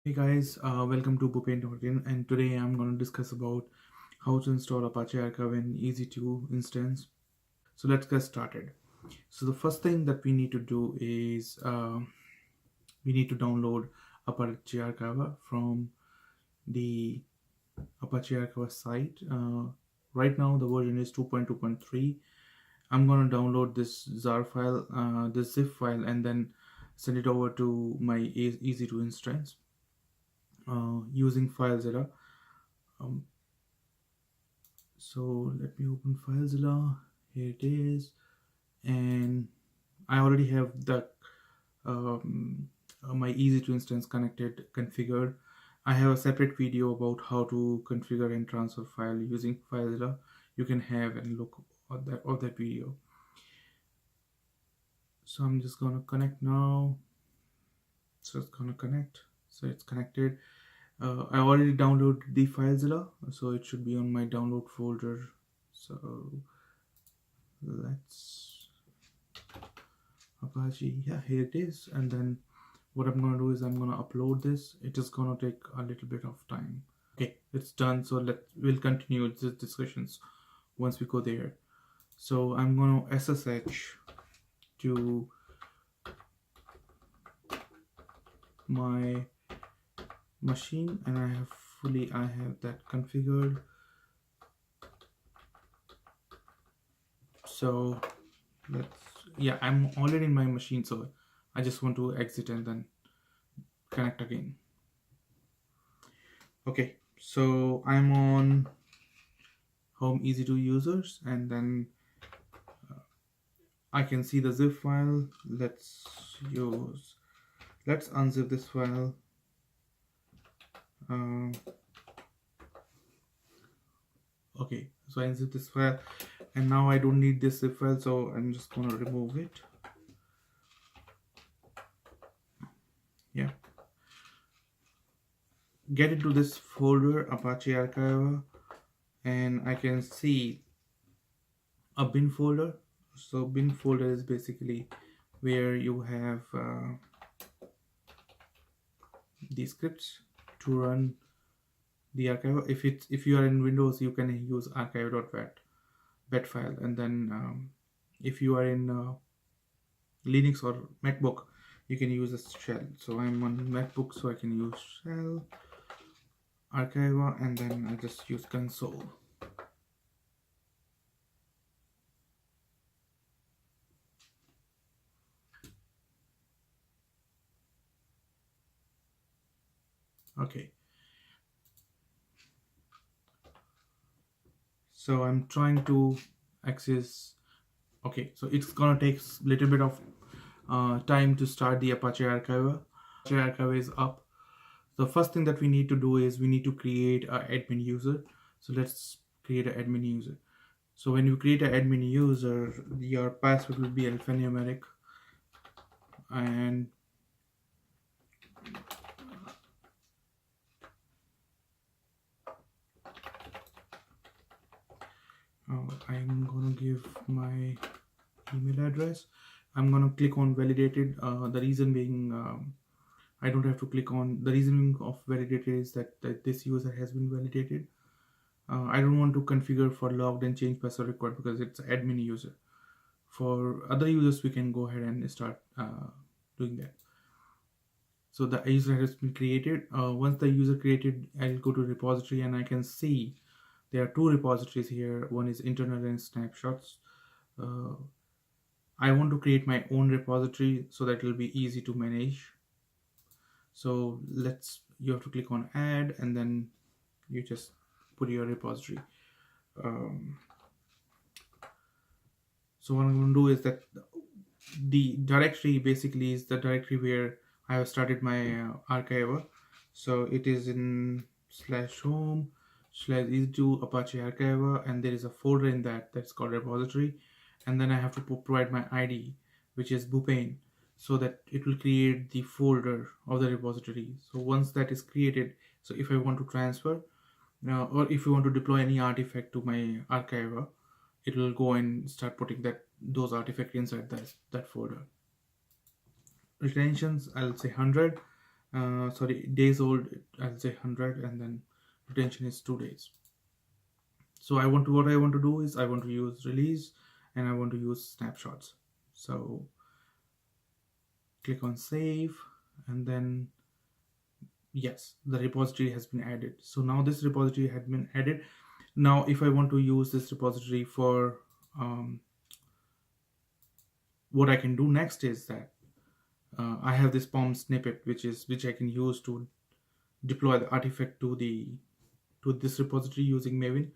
Hey guys, welcome to bhupen, and today I'm going to discuss about how to install Apache Archive in EC2 instance. So let's get started. So the first thing that we need to do is we need to download Apache Archive from the Apache Archive site. Right now the version is 2.2.3. I'm going to download this ZAR file, this zip file, and then send it over to my EC2 instance using FileZilla. Um, so let me open FileZilla. Here it is, and I already have the my EC2 instance configured. I have a separate video about how to configure and transfer file using FileZilla. You can have and look at that video. So I'm just gonna connect now. So it's gonna connect. So it's connected. I already downloaded the FileZilla, so it should be on my download folder. So let's Apache, yeah, here it is. And then what I'm gonna do is I'm gonna upload this. It is gonna take a little bit of time. Okay, it's done. So we'll continue the discussions once we go there. So I'm gonna SSH to my machine, and I have that configured. So I'm already in my machine, so I just want to exit and then connect again. Okay, so I'm on home EC2 users, and then I can see the zip file. Let's unzip this file. Okay, so I unzip this file, and now I don't need this zip file, so I'm just gonna remove it. Yeah, get into this folder Apache Archive, and I can see a bin folder. So bin folder is basically where you have the scripts to run the archive. If you are in Windows, you can use archive.bat file, and then if you are in Linux or MacBook, you can use a shell. So I'm on MacBook, so I can use shell archiva, and then I just use console. Okay, so I'm trying to access. Okay, so it's gonna take a little bit of time to start the Apache Archive. Apache Archive is up. The first thing that we need to do is we need to create an admin user. So let's create an admin user. So when you create an admin user, your password will be alphanumeric, and I'm gonna give my email address. I'm gonna click on validated. The reason being, I don't have to click on the reasoning of validated is that this user has been validated. I don't want to configure for logged and change password required because it's admin user. For other users, we can go ahead and start doing that. So the user has been created. Once the user created, I'll go to repository, and I can see there are two repositories here. One is internal and snapshots. Uh, I want to create my own repository so that it will be easy to manage. So you have to click on add, and then you just put your repository. So what I'm going to do is that the directory basically is the directory where I have started my archive. So it is in /home /EC2 Apache Archive, and there is a folder in that's called repository, and then I have to provide my ID, which is bhupen, so that it will create the folder of the repository. So once that is created, so if I want to transfer or if you want to deploy any artifact to my archive, it will go and start putting those artifacts inside that folder. Retentions, I'll say 100, sorry, days old, I'll say 100, and then retention is 2 days. So what I want to do is I want to use release and I want to use snapshots. So click on save, and then yes, the repository has been added. So now this repository had been added. Now if I want to use this repository for what I can do next is that I have this POM snippet which I can use to deploy the artifact to this repository using Maven.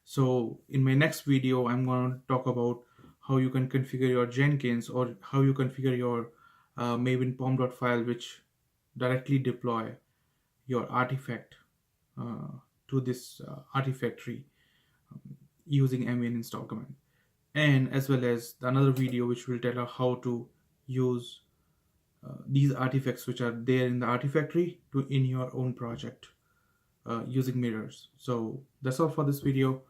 So in my next video, I'm going to talk about how you can configure your Jenkins, or how you configure your Maven pom.file, which directly deploy your artifact to this artifact tree using mvn install command, and as well as another video which will tell us how to use these artifacts which are there in the artifact tree to in your own project using mirrors. So that's all for this video.